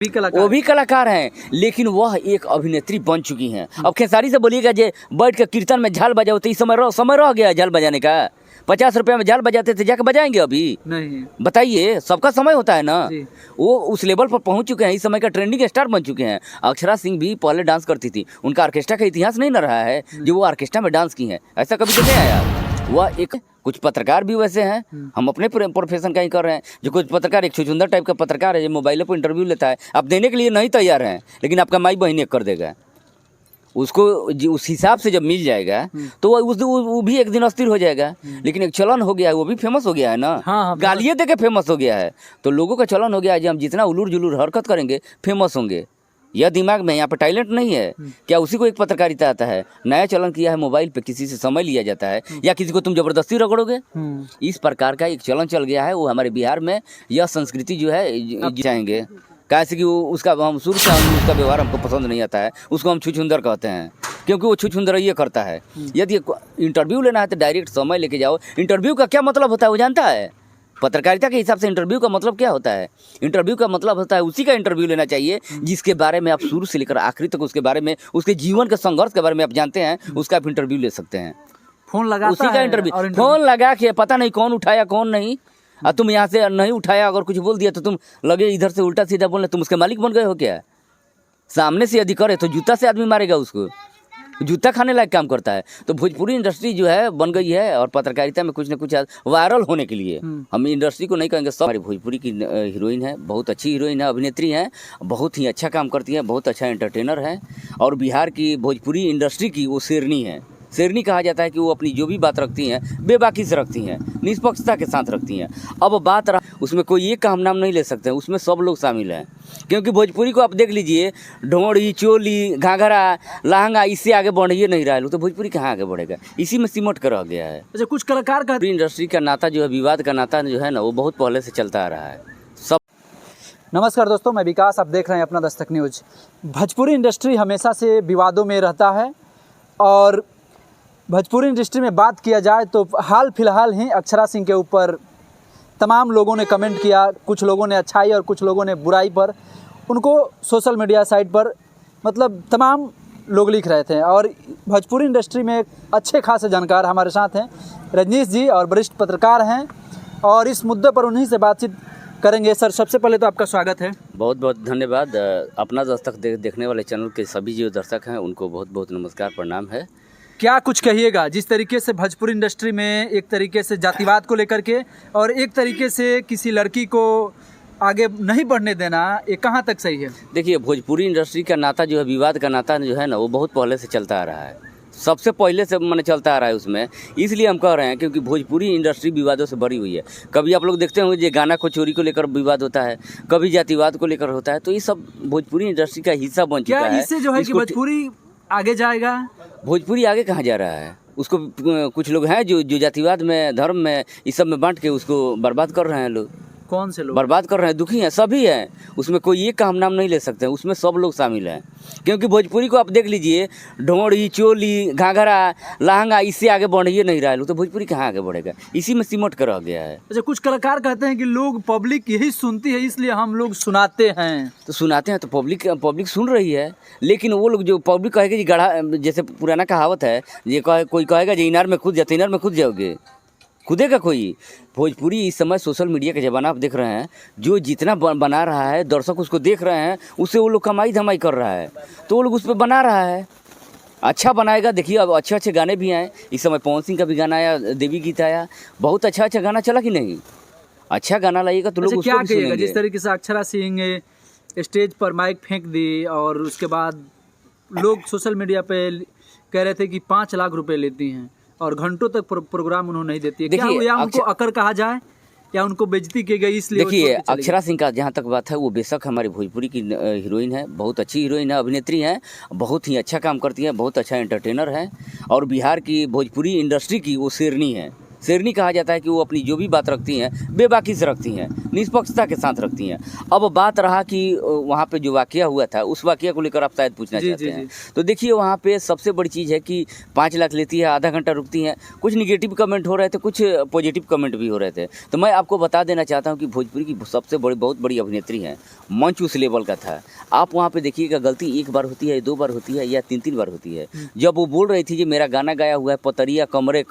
वो भी कलाकार हैं, लेकिन वह एक अभिनेत्री बन चुकी हैं। अब खेसारी से बोलिएगा जे बैठ के कीर्तन में झाल बजाओ तो इस समय रह गया है झाल बजाने का। 50 रुपये में झाल बजाते थे, जाके बजाएंगे अभी? नहीं। बताइए, सबका समय होता है ना। वो उस लेवल पर पहुंच चुके हैं, इस समय का ट्रेंडिंग स्टार बन चुके हैं। अक्षरा सिंह भी पहले डांस करती थी, उनका ऑर्केस्ट्रा का इतिहास नहीं न रहा है जो वो ऑर्केस्ट्रा में डांस की हैं, ऐसा कभी तो नहीं आया। वह एक कुछ पत्रकार भी वैसे हैं, हम अपने प्रोफेशन का ही कर रहे हैं। जो कुछ पत्रकार एक छुछुंदर टाइप का पत्रकार है जो मोबाइल पर इंटरव्यू लेता है, आप देने के लिए नहीं तैयार हैं, लेकिन आपका माई बहन कर देगा उसको। उस हिसाब से जब मिल जाएगा तो वो भी एक दिन अस्थिर हो जाएगा। लेकिन एक चलन हो गया है, वो भी फेमस हो गया है ना। हाँ, गालियाँ दे के फेमस हो गया है, तो लोगों का चलन हो गया है जो हम जितना उलूर जुलूर हरकत करेंगे फेमस होंगे। यह दिमाग में, यहाँ पे टैलेंट नहीं है क्या? उसी को एक पत्रकारिता आता है। नया चलन किया है, मोबाइल पे किसी से समय लिया जाता है या किसी को तुम जबरदस्ती रगड़ोगे। इस प्रकार का एक चलन चल गया है। वो हमारे बिहार में यह संस्कृति जो है चाहेंगे, कैसे कि वो उसका हम शुरू से उसका व्यवहार हमको पसंद नहीं आता है। उसको हम छुछुंदर कहते हैं क्योंकि वो छुछुंदर ये करता है। यदि इंटरव्यू लेना है तो डायरेक्ट समय लेके जाओ। इंटरव्यू का क्या मतलब होता है वो जानता है? पत्रकारिता के हिसाब से इंटरव्यू का मतलब क्या होता है? इंटरव्यू का मतलब होता है उसी का इंटरव्यू लेना चाहिए जिसके बारे में आप शुरू से लेकर आखिरी तक उसके बारे में, उसके जीवन के संघर्ष के बारे में आप जानते हैं, उसका आप इंटरव्यू ले सकते हैं। फोन लगा उसी का इंटरव्यू, फोन लगा के पता नहीं कौन उठाया कौन नहीं, और तुम यहाँ से नहीं उठाया, अगर कुछ बोल दिया तो तुम लगे इधर से उल्टा सीधा बोलने, तुम उसके मालिक बन गए हो क्या? सामने से यदि करे तो जूता से आदमी मारेगा उसको, जूता खाने लायक काम करता है। तो भोजपुरी इंडस्ट्री जो है बन गई है, और पत्रकारिता में कुछ न कुछ वायरल होने के लिए, हम इंडस्ट्री को नहीं कहेंगे, सब हमारी भोजपुरी की हीरोइन है, बहुत अच्छी हीरोइन है, अभिनेत्री हैं, बहुत ही अच्छा काम करती है, बहुत अच्छा एंटरटेनर है। और बिहार की भोजपुरी इंडस्ट्री की वो शेरनी है। शेरनी कहा जाता है कि वो अपनी जो भी बात रखती हैं बेबाकी से रखती हैं, निष्पक्षता के साथ रखती हैं। अब बात रहा, उसमें कोई एक का हम नाम नहीं ले सकते हैं, उसमें सब लोग शामिल हैं। क्योंकि भोजपुरी को आप देख लीजिए, ढोड़ी, चोली, घाघरा, लहंगा, इससे आगे बढ़ ही नहीं रहा है। तो भोजपुरी कहाँ आगे बढ़ेगा? इसी में सिमट कर रह गया है। अच्छा, कुछ कलाकार का इंडस्ट्री का नाता जो है, विवाद का नाता जो है ना, वो बहुत पहले से चलता आ रहा है। सब नमस्कार दोस्तों, मैं विकास, आप देख रहे हैं अपना दस्तक न्यूज। भोजपुरी इंडस्ट्री हमेशा से विवादों में रहता है, और भोजपुरी इंडस्ट्री में बात किया जाए तो हाल फिलहाल ही अक्षरा सिंह के ऊपर तमाम लोगों ने कमेंट किया। कुछ लोगों ने अच्छाई और कुछ लोगों ने बुराई पर उनको सोशल मीडिया साइट पर मतलब तमाम लोग लिख रहे थे। और भोजपुरी इंडस्ट्री में अच्छे खासे जानकार हमारे साथ हैं, रजनीश जी, और वरिष्ठ पत्रकार हैं, और इस मुद्दे पर उन्हीं से बातचीत करेंगे। सर, सबसे पहले तो आपका स्वागत है। बहुत बहुत धन्यवाद। अपना दस्तक देखने वाले चैनल के सभी जो दर्शक हैं उनको बहुत बहुत नमस्कार, प्रणाम है। क्या कुछ कहिएगा, जिस तरीके से भोजपुरी इंडस्ट्री में एक तरीके से जातिवाद को लेकर के और एक तरीके से किसी लड़की को आगे नहीं बढ़ने देना, ये कहाँ तक सही है? देखिए, भोजपुरी इंडस्ट्री का नाता जो है, विवाद का नाता जो है ना, वो बहुत पहले से चलता आ रहा है, सबसे पहले से मैंने चलता आ रहा है उसमें। इसलिए हम कह रहे हैं क्योंकि भोजपुरी इंडस्ट्री विवादों से भरी हुई है। कभी आप लोग देखते होंगे जो गाना को चोरी को लेकर विवाद होता है, कभी जातिवाद को लेकर होता है, तो ये सब भोजपुरी इंडस्ट्री का हिस्सा बन चुका है। इससे जो है कि भोजपुरी आगे जाएगा? भोजपुरी आगे कहाँ जा रहा है? उसको कुछ लोग हैं जो जातिवाद में, धर्म में, इस सब में बांट के उसको बर्बाद कर रहे हैं। लोग कौन से लोग बर्बाद कर रहे हैं? दुखी हैं, सभी हैं, उसमें कोई एक का हम नाम नहीं ले सकते हैं, उसमें सब लोग शामिल हैं। क्योंकि भोजपुरी को आप देख लीजिए, ढोड़ी, चोली, घाघरा, लहंगा, इससे आगे बढ़ ही नहीं रहा है। तो भोजपुरी कहाँ आगे बढ़ेगा? इसी में सिमट कर रह गया है। अच्छा, कुछ कलाकार कहते हैं कि लोग, पब्लिक यही सुनती है इसलिए हम लोग सुनाते हैं। तो सुनाते हैं तो पब्लिक सुन रही है, लेकिन वो लोग जो पब्लिक कहेगा जी गढ़ा, जैसे पुराना कहावत है, ये कोई कहेगा जी इनार में कूद जाते, इनार में कूद जाओगे, कूदेगा कोई? भोजपुरी इस समय सोशल मीडिया का ज़माना आप देख रहे हैं, जो जितना बना रहा है, दर्शक उसको देख रहे हैं, उससे वो लोग कमाई धमाई कर रहा है, तो वो लोग उस पर बना रहा है। अच्छा बनाएगा, देखिए अब अच्छे अच्छे गाने भी आए। इस समय पवन सिंह का भी गाना आया, देवी गीत आया, बहुत अच्छा अच्छा गाना चला कि नहीं? अच्छा गाना लाइएगा तो लोग क्या कहिएगा? जिस तरीके से अक्षरा सिंह स्टेज पर माइक फेंक दी और उसके बाद लोग सोशल मीडिया पे कह रहे थे कि 5 लाख रुपए लेती हैं और घंटों तक प्रोग्राम उन्होंने नहीं देती है। क्या या उनको अकर कहा जाए या उनको बेइज्जती की गई इसलिए? देखिए, अक्षरा सिंह का जहाँ तक बात है, वो बेशक हमारी भोजपुरी की हीरोइन है, बहुत अच्छी हीरोइन है, अभिनेत्री हैं, बहुत ही अच्छा काम करती है, बहुत अच्छा एंटरटेनर है। और बिहार की भोजपुरी इंडस्ट्री की वो शेरनी है। शेरनी कहा जाता है कि वो अपनी जो भी बात रखती हैं बेबाकी से रखती हैं, निष्पक्षता के साथ रखती हैं। अब बात रहा कि वहाँ पे जो वाकया हुआ था उस वाकया को लेकर आप शायद पूछना चाहते हैं। तो देखिए वहाँ पे सबसे बड़ी चीज़ है कि 5 लाख लेती है, आधा घंटा रुकती हैं। कुछ निगेटिव कमेंट हो रहे थे, कुछ पॉजिटिव कमेंट भी हो रहे थे। तो मैं आपको बता देना चाहता हूँ कि भोजपुरी की सबसे बहुत बड़ी अभिनेत्री हैं, मंच उस लेवल का था। आप वहाँ पे देखिएगा गलती एक बार होती है, 2 बार होती है या 3 बार होती है। जब वो बोल रही थी कि मेरा गाना गाया हुआ है पतरिया कमरे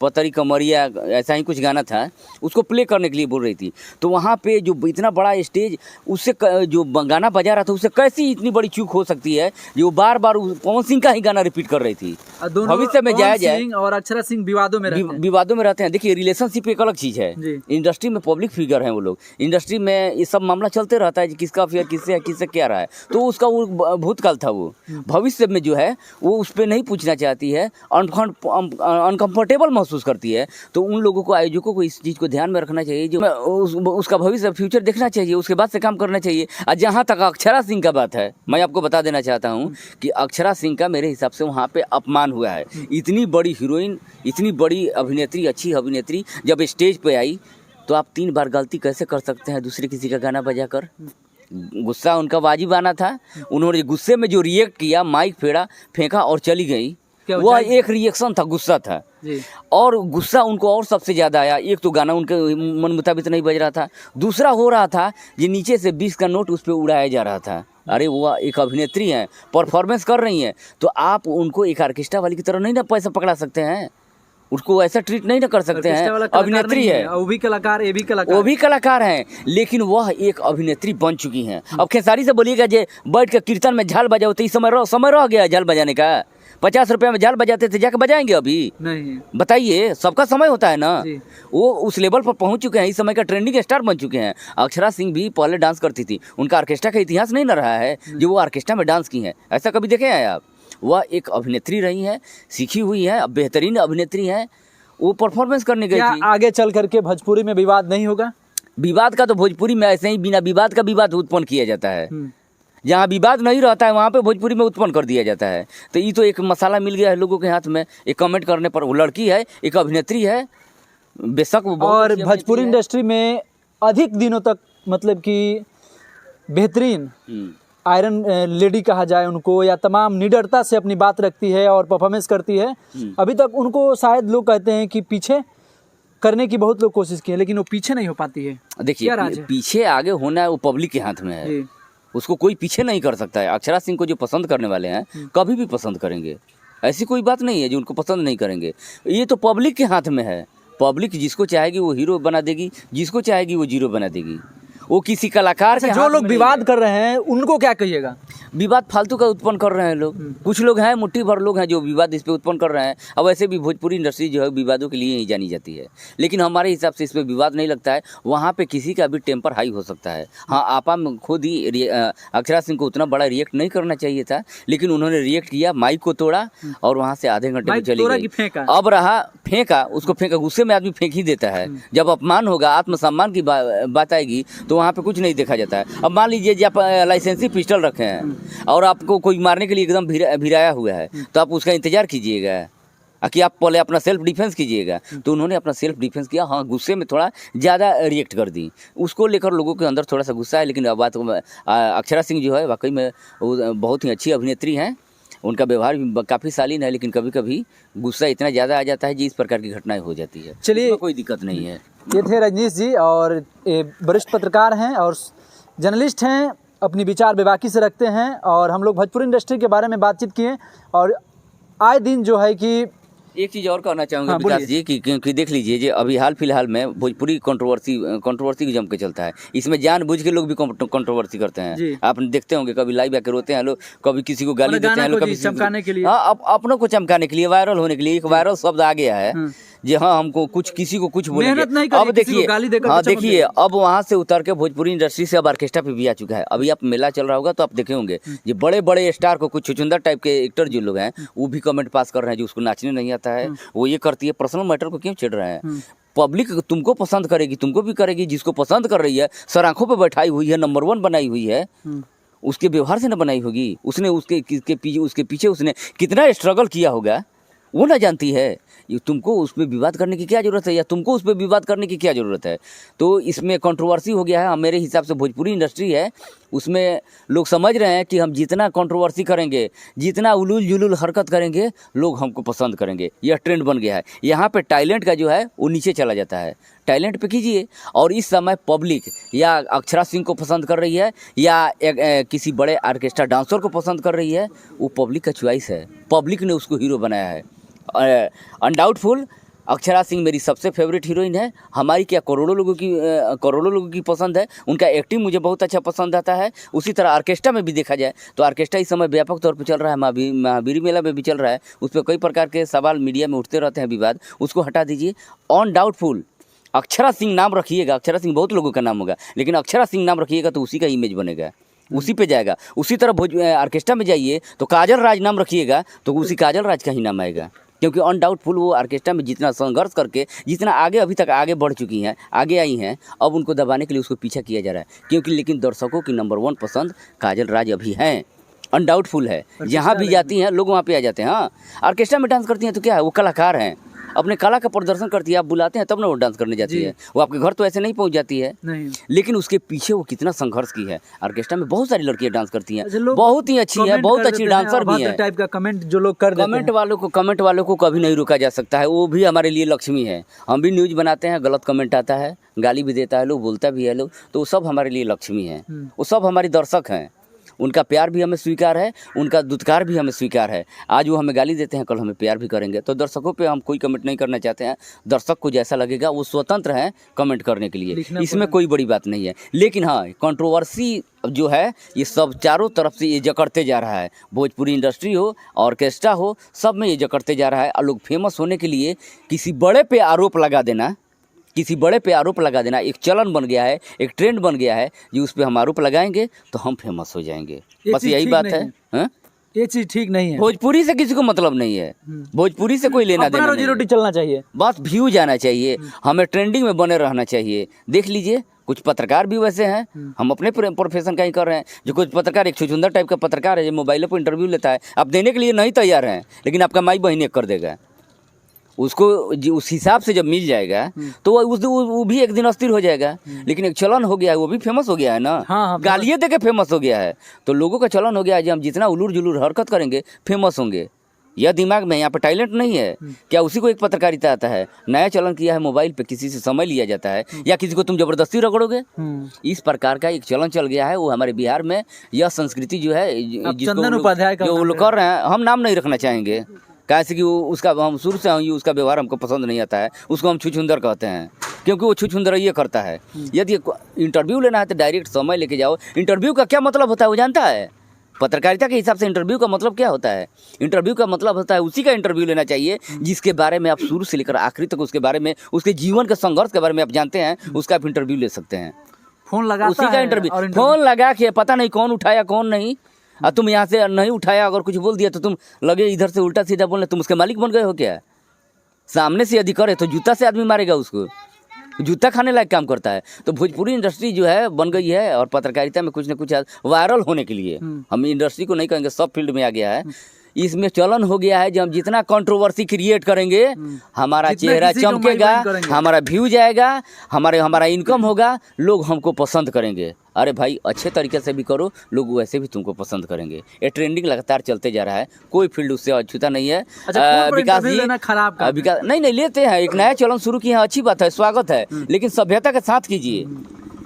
पतरी कमरिया, ऐसा ही कुछ गाना था, उसको प्ले करने के लिए बोल रही थी। तो वहाँ पे जो इतना बड़ा स्टेज, उससे जो गाना बजा रहा था उससे कैसी इतनी बड़ी चूक हो सकती है जो बार बार पवन सिंह का ही गाना रिपीट कर रही थी। भविष्य में जाया जाए और अक्षरा सिंह विवादों में रहते हैं। देखिए रिलेशनशिप एक अलग चीज़ है, इंडस्ट्री में पब्लिक फिगर है वो लोग, इंडस्ट्री में ये सब मामला चलते रहता है कि किसका अफेयर किससे है, किससे क्या रहा है। तो उसका वो भूतकाल था, वो भविष्य में जो है वो उस पर नहीं पूछना चाहती है, अनकंफर्टेबल महसूस करती है। तो उन लोगों को, आयोजकों को इस चीज़ को ध्यान में रखना चाहिए, जो उसका भविष्य फ्यूचर देखना चाहिए, उसके बाद से काम करना चाहिए। और जहाँ तक अक्षरा सिंह का बात है, मैं आपको बता देना चाहता हूँ कि अक्षरा सिंह का मेरे हिसाब से वहाँ पे अपमान हुआ है। इतनी बड़ी हीरोइन, इतनी बड़ी अभिनेत्री, अच्छी अभिनेत्री जब स्टेज पे आई तो आप 3 बार गलती कैसे कर सकते हैं दूसरे किसी का गाना बजाकर? गुस्सा उनका वाजिबाना था। उन्होंने गुस्से में जो रिएक्ट किया, माइक फेंका और चली गई, वह एक रिएक्शन था, गुस्सा था। और गुस्सा उनको और सबसे ज़्यादा आया, एक तो गाना उनके मन मुताबिक नहीं बज रहा था, दूसरा हो रहा था कि नीचे से 20 का नोट उस पर उड़ाया जा रहा था। अरे वो एक अभिनेत्री हैं, परफॉर्मेंस कर रही हैं, तो आप उनको एक ऑर्केस्ट्रा वाली की तरह नहीं ना पैसा पकड़ा सकते हैं, उसको ऐसा ट्रीट नहीं ना कर सकते हैं। अभिनेत्री है, वो भी कलाकार हैं, लेकिन वह एक अभिनेत्री बन चुकी हैं। अब खेसारी से बोलिएगा जे बैठ के कीर्तन में झाल बजाओ तो इस समय रह गया झाल बजाने का। 50 रुपये में झाल बजाते थे, जाके बजाएंगे अभी? नहीं। बताइए, सबका समय होता है ना। वो उस लेवल पर पहुंच चुके हैं, इस समय का ट्रेंडिंग स्टार बन चुके हैं। अक्षरा सिंह भी पहले डांस करती थी, उनका ऑर्केस्ट्रा का इतिहास नहीं ना रहा है जो वो ऑर्केस्ट्रा में डांस की हैं, ऐसा कभी देखे हैं आप? वह एक अभिनेत्री रही हैं, सीखी हुई है, बेहतरीन अभिनेत्री हैं, वो परफॉर्मेंस करने गई थी। आगे चल करके भोजपुरी में विवाद नहीं होगा? विवाद का तो भोजपुरी में ऐसे ही बिना विवाद का विवाद उत्पन्न किया जाता है। जहाँ विवाद नहीं रहता है वहाँ पे भोजपुरी में उत्पन्न कर दिया जाता है। तो ये तो एक मसाला मिल गया है लोगों के हाथ में, एक कमेंट करने पर। वो लड़की है, एक अभिनेत्री है, बेशक वो और भोजपुरी इंडस्ट्री में अधिक दिनों तक मतलब कि बेहतरीन आयरन लेडी कहा जाए उनको, या तमाम निडरता से अपनी बात रखती है और परफॉर्मेंस करती है। अभी तक उनको शायद लोग कहते हैं कि पीछे करने की बहुत लोग कोशिश की है, लेकिन वो पीछे नहीं हो पाती है। देखिए, पीछे आगे होना है वो पब्लिक के हाथ में है, उसको कोई पीछे नहीं कर सकता है। अक्षरा सिंह को जो पसंद करने वाले हैं कभी भी पसंद करेंगे, ऐसी कोई बात नहीं है जो उनको पसंद नहीं करेंगे। ये तो पब्लिक के हाथ में है, पब्लिक जिसको चाहेगी वो हीरो बना देगी, जिसको चाहेगी वो जीरो बना देगी। वो किसी कलाकार के जो लोग विवाद कर रहे हैं उनको क्या कहिएगा? विवाद फालतू का उत्पन्न कर रहे हैं लोग। कुछ लोग हैं, मुट्ठी भर लोग हैं जो विवाद इस पे उत्पन्न कर रहे हैं। अब वैसे भी भोजपुरी इंडस्ट्री जो है विवादों के लिए ही जानी जाती है, लेकिन हमारे हिसाब से इस पे विवाद नहीं लगता है। वहाँ पे किसी का भी टेम्पर हाई हो सकता है। हाँ, आपा खुद ही अक्षरा सिंह को उतना बड़ा रिएक्ट नहीं करना चाहिए था, लेकिन उन्होंने रिएक्ट किया, माइक को तोड़ा और वहाँ से आधे घंटे में चली गई। अब रहा फेंका, उसको फेंका, गुस्से में आदमी फेंक ही देता है। जब अपमान होगा, आत्मसम्मान की बात आएगी तो वहाँ पे कुछ नहीं देखा जाता है। अब मान लीजिए जब लाइसेंसी पिस्टल रखे हैं और आपको कोई मारने के लिए एकदम भिराया हुआ है, तो आप उसका इंतजार कीजिएगा कि आप पहले अपना सेल्फ डिफेंस कीजिएगा। तो उन्होंने अपना सेल्फ डिफेंस किया, हाँ, गुस्से में थोड़ा ज़्यादा रिएक्ट कर दी, उसको लेकर लोगों के अंदर थोड़ा सा गुस्सा है। लेकिन अब बात अक्षरा सिंह जो है वाकई में बहुत ही अच्छी अभिनेत्री हैं, उनका व्यवहार भी काफ़ी शालीन है, लेकिन कभी कभी गुस्सा इतना ज़्यादा आ जाता है जी, इस प्रकार की घटनाएं हो जाती है। चलिए, कोई दिक्कत नहीं है। ये थे रजनीश जी, और वरिष्ठ पत्रकार हैं और जर्नलिस्ट हैं, अपनी विचार बेबाकी से रखते हैं, और हम लोग भोजपुरी इंडस्ट्री के बारे में बातचीत किए। और आए दिन जो है कि एक चीज़ और कहना चाहूँगा विकास जी कि क्योंकि देख लीजिए जो अभी हाल फिलहाल में भोजपुरी कंट्रोवर्सी की जम के चलता है। इसमें जानबूझ के लोग भी कंट्रोवर्सी करते हैं। आप देखते होंगे, कभी लाइव आके रोते हैं लोग, कभी किसी को गाली देते हैं लोग, कभी चमकाने के लिए, हाँ, अपनों को चमकाने के लिए, वायरल होने के लिए। एक वायरल शब्द आ गया है जी, हाँ, हमको कुछ किसी को कुछ बोलेंगे। अब देखिए, हाँ देखिए, अब वहाँ से उतर के भोजपुरी इंडस्ट्री से अब ऑर्केस्ट्रा पे भी आ चुका है। अभी आप मेला चल रहा होगा तो आप देखे होंगे जो बड़े बड़े स्टार को, कुछ चुचुंदर टाइप के एक्टर जो लोग हैं वो भी कमेंट पास कर रहे हैं जो उसको नाचने नहीं आता है, वो ये करती है। पर्सनल मैटर को क्यों छेड़ रहे हैं? पब्लिक तुमको पसंद करेगी, तुमको भी करेगी। जिसको पसंद कर रही है, सर आंखों पर बैठाई हुई है, नंबर 1 बनाई हुई है, उसके व्यवहार से न बनाई होगी। उसने उसके पीछे उसने कितना स्ट्रगल किया होगा, वो ना जानती है। ये तुमको उस पर विवाद करने की क्या ज़रूरत है, या तुमको उस पर विवाद करने की क्या ज़रूरत है। तो इसमें कंट्रोवर्सी हो गया है। मेरे हिसाब से भोजपुरी इंडस्ट्री है, उसमें लोग समझ रहे हैं कि हम जितना कंट्रोवर्सी करेंगे, जितना उलूल जुलूल हरकत करेंगे, लोग हमको पसंद करेंगे। यह ट्रेंड बन गया है। यहाँ पे टैलेंट का जो है वो नीचे चला जाता है। टैलेंट पे कीजिए। और इस समय पब्लिक या अक्षरा सिंह को पसंद कर रही है, या किसी बड़े ऑर्केस्ट्रा डांसर को पसंद कर रही है, वो पब्लिक का चॉइस है। पब्लिक ने उसको हीरो बनाया है। अनडाउटफुल अक्षरा सिंह मेरी सबसे फेवरेट हीरोइन है। हमारी क्या करोड़ों लोगों की पसंद है। उनका एक्टिंग मुझे बहुत अच्छा पसंद आता है। उसी तरह ऑर्केस्ट्रा में भी देखा जाए तो ऑर्केस्ट्रा इस समय व्यापक तौर पर चल रहा है। महावीर मेला में भी चल रहा है। उस पर कई प्रकार के सवाल मीडिया में उठते रहते हैं, विवाद, उसको हटा दीजिए। अनडाउटफुल अक्षरा सिंह नाम रखिएगा। अक्षरा सिंह बहुत लोगों का नाम होगा, लेकिन अक्षरा सिंह नाम रखिएगा तो उसी का इमेज बनेगा, उसी पे जाएगा। उसी तरह ऑर्केस्ट्रा में जाइए तो काजल राज नाम रखिएगा तो उसी काजल राज का ही नाम आएगा। क्योंकि अनडाउटफुल वो ऑर्केस्ट्रा में जितना संघर्ष करके जितना आगे अभी तक आगे बढ़ चुकी हैं, आगे आई हैं, अब उनको दबाने के लिए उसको पीछा किया जा रहा है। क्योंकि लेकिन दर्शकों की नंबर 1 पसंद काजल राज अभी हैं। अनडाउटफुल है। जहाँ भी जाती हैं लोग वहाँ पे आ जाते हैं। हाँ, ऑर्केस्ट्रा में डांस करती हैं तो क्या है, वो कलाकार हैं, अपने कला का प्रदर्शन करती है। आप बुलाते हैं तब ना वो डांस करने जाती है। वो आपके घर तो ऐसे नहीं पहुंच जाती है नहीं। लेकिन उसके पीछे वो कितना संघर्ष की है। ऑर्केस्ट्रा में बहुत सारी लड़कियां डांस करती हैं, बहुत ही अच्छी है, बहुत अच्छी डांसर भी है। टाइप का कमेंट जो लोग कर देते हैं, कमेंट वालों को कभी नहीं रोका जा सकता है। वो भी हमारे लिए लक्ष्मी है। हम भी न्यूज़ बनाते हैं, गलत कमेंट आता है, गाली भी देता है लोग, बोलता भी है लोग, तो वो सब हमारे लिए लक्ष्मी है। वो सब हमारी दर्शक हैं। उनका प्यार भी हमें स्वीकार है, उनका दुत्कार भी हमें स्वीकार है। आज वो हमें गाली देते हैं, कल हमें प्यार भी करेंगे। तो दर्शकों पे हम कोई कमेंट नहीं करना चाहते हैं। दर्शक को जैसा लगेगा वो स्वतंत्र हैं कमेंट करने के लिए, इसमें कोई बड़ी बात नहीं है। लेकिन हाँ, कंट्रोवर्सी जो है ये सब चारों तरफ से ये जकड़ते जा रहा है। भोजपुरी इंडस्ट्री हो, ऑर्केस्ट्रा हो, सब में ये जकड़ते जा रहा है। और लोग फेमस होने के लिए किसी बड़े पे आरोप लगा देना, एक चलन बन गया है, एक ट्रेंड बन गया है। जो उस पर हम आरोप लगाएंगे तो हम फेमस हो जाएंगे। बस यही बात है। ये चीज़ ठीक नहीं है। भोजपुरी से किसी को मतलब नहीं है। भोजपुरी से कोई लेना देना नहीं। रोटी चलना चाहिए, बस व्यू जाना चाहिए, हमें ट्रेंडिंग में बने रहना चाहिए। देख लीजिए, कुछ पत्रकार भी वैसे हैं, हम अपने प्रोफेशन का ही कर रहे हैं। जो कुछ पत्रकार, एक छुछुंदर टाइप का पत्रकार है, जो मोबाइलों पर इंटरव्यू लेता है, आप देने के लिए नहीं तैयार हैं, लेकिन आपका माई बहन कर देगा। उसको उस हिसाब से जब मिल जाएगा तो वो भी एक दिन अस्थिर हो जाएगा। लेकिन एक चलन हो गया है, वो भी फेमस हो गया है ना। हाँ, गालियाँ दे के फेमस हो गया है। तो लोगों का चलन हो गया है, जब हम जितना उलूर जुलूर हरकत करेंगे फेमस होंगे। यह दिमाग में, यहाँ पे टैलेंट नहीं है क्या? उसी को एक पत्रकारिता आता है। नया चलन किया है, मोबाइल पे किसी से समय लिया जाता है, या किसी को तुम जबरदस्ती रगड़ोगे। इस प्रकार का एक चलन चल गया है। वो हमारे बिहार में यह संस्कृति जो है, चंदन उपाध्याय जो वो लोग कर रहे हैं, हम नाम नहीं रखना चाहेंगे। कैसे कि उसका हम शुरू से उसका व्यवहार हमको पसंद नहीं आता है। उसको हम छुछुंदर कहते हैं, क्योंकि वो छुछुंदर ये करता है। यदि इंटरव्यू लेना है तो डायरेक्ट समय लेके जाओ। इंटरव्यू का क्या मतलब होता है वो जानता है? पत्रकारिता के हिसाब से इंटरव्यू का मतलब क्या होता है? इंटरव्यू का मतलब होता है उसी का इंटरव्यू लेना चाहिए जिसके बारे में आप शुरू से लेकर आखिरी तक उसके बारे में, उसके जीवन के संघर्ष के बारे में आप जानते हैं, उसका आप इंटरव्यू ले सकते हैं। फोन लगा उसी का इंटरव्यू, फोन लगा के पता नहीं कौन उठाया कौन नहीं, और तुम यहाँ से नहीं उठाया, अगर कुछ बोल दिया तो तुम लगे इधर से उल्टा सीधा बोलने, तुम उसके मालिक बन गए हो क्या? सामने से यदि करे तो जूता से आदमी मारेगा उसको, जूता खाने लायक काम करता है। तो भोजपुरी इंडस्ट्री जो है बन गई है, और पत्रकारिता में कुछ न कुछ वायरल होने के लिए, हम इंडस्ट्री को नहीं कहेंगे, सब फील्ड में आ गया है। इसमें चलन हो गया है, जब हम जितना कंट्रोवर्सी क्रिएट करेंगे हमारा चेहरा चमकेगा, हमारा व्यू जाएगा, हमारा इनकम होगा, लोग हमको पसंद करेंगे। अरे भाई, अच्छे तरीके से भी करो, लोग वैसे भी तुमको पसंद करेंगे। ये ट्रेंडिंग लगातार चलते जा रहा है, कोई फील्ड उससे अछूता नहीं है। विकास जी नहीं लेते हैं, एक नया चलन शुरू किया है, अच्छी बात है, स्वागत है, लेकिन सभ्यता के साथ कीजिए,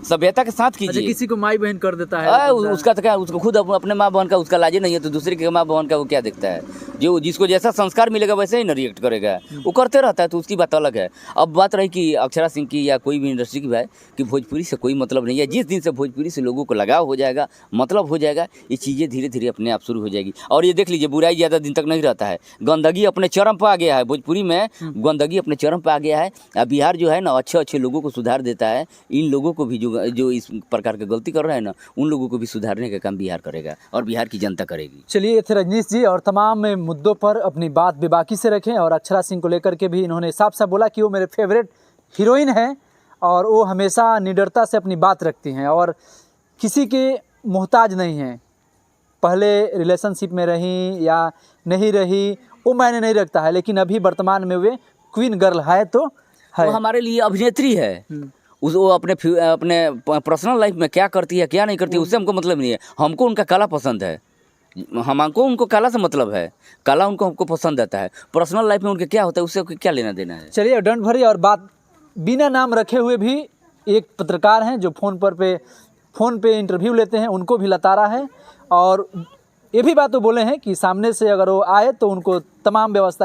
सभ्यता के साथ कीजिए। किसी को माई बहन कर देता है, उसका तो क्या, उसको खुद अपने माँ बहन का उसका लाजे नहीं है, तो दूसरे के माँ बहन का वो क्या देखता है? जो जिसको जैसा संस्कार मिलेगा वैसे ही न रिएक्ट करेगा, वो करते रहता है, तो उसकी बात अलग है। अब बात रही कि अक्षरा सिंह की या कोई भी इंडस्ट्री की बात, कि भोजपुरी से कोई मतलब नहीं है। जिस दिन से भोजपुरी से लोगों को लगाव हो जाएगा, मतलब हो जाएगा, ये चीज़ें धीरे धीरे अपने आप शुरू हो जाएगी। और ये देख लीजिए, बुराई ज़्यादा दिन तक नहीं रहता है। गंदगी अपने चरम पर आ गया है, भोजपुरी में गंदगी अपने चरम पर आ गया है। अब बिहार जो है ना, अच्छे अच्छे लोगों को सुधार देता है। इन लोगों को भी जो इस प्रकार की गलती कर रहे हैं ना, उन लोगों को भी सुधारने का काम बिहार करेगा, और बिहार की जनता करेगी। चलिए, ये थे रजनीश जी, और तमाम मुद्दों पर अपनी बात बेबाकी से रखें। और अक्षरा सिंह को लेकर के भी इन्होंने साफ साफ बोला कि वो मेरे फेवरेट हीरोइन हैं, और वो हमेशा निडरता से अपनी बात रखती हैं, और किसी के मोहताज नहीं हैं। पहले रिलेशनशिप में रही या नहीं रही, वो मायने नहीं रखता है, लेकिन अभी वर्तमान में वे क्वीन गर्ल है तो है। वो हमारे लिए अभिनेत्री है। वो अपने पर्सनल लाइफ में क्या करती है क्या नहीं करती है उससे हमको मतलब नहीं है। हमको उनका कला पसंद है, हमको उनको कला से मतलब है, कला उनको हमको पसंद आता है। पर्सनल लाइफ में उनके क्या होता है उससे क्या लेना देना है। चलिए डंड भरी और बात बिना नाम रखे हुए भी एक पत्रकार हैं जो फ़ोन पे इंटरव्यू लेते हैं, उनको भी लताड़ा है और ये भी बात वो बोले हैं कि सामने से अगर वो आए तो उनको तमाम व्यवस्था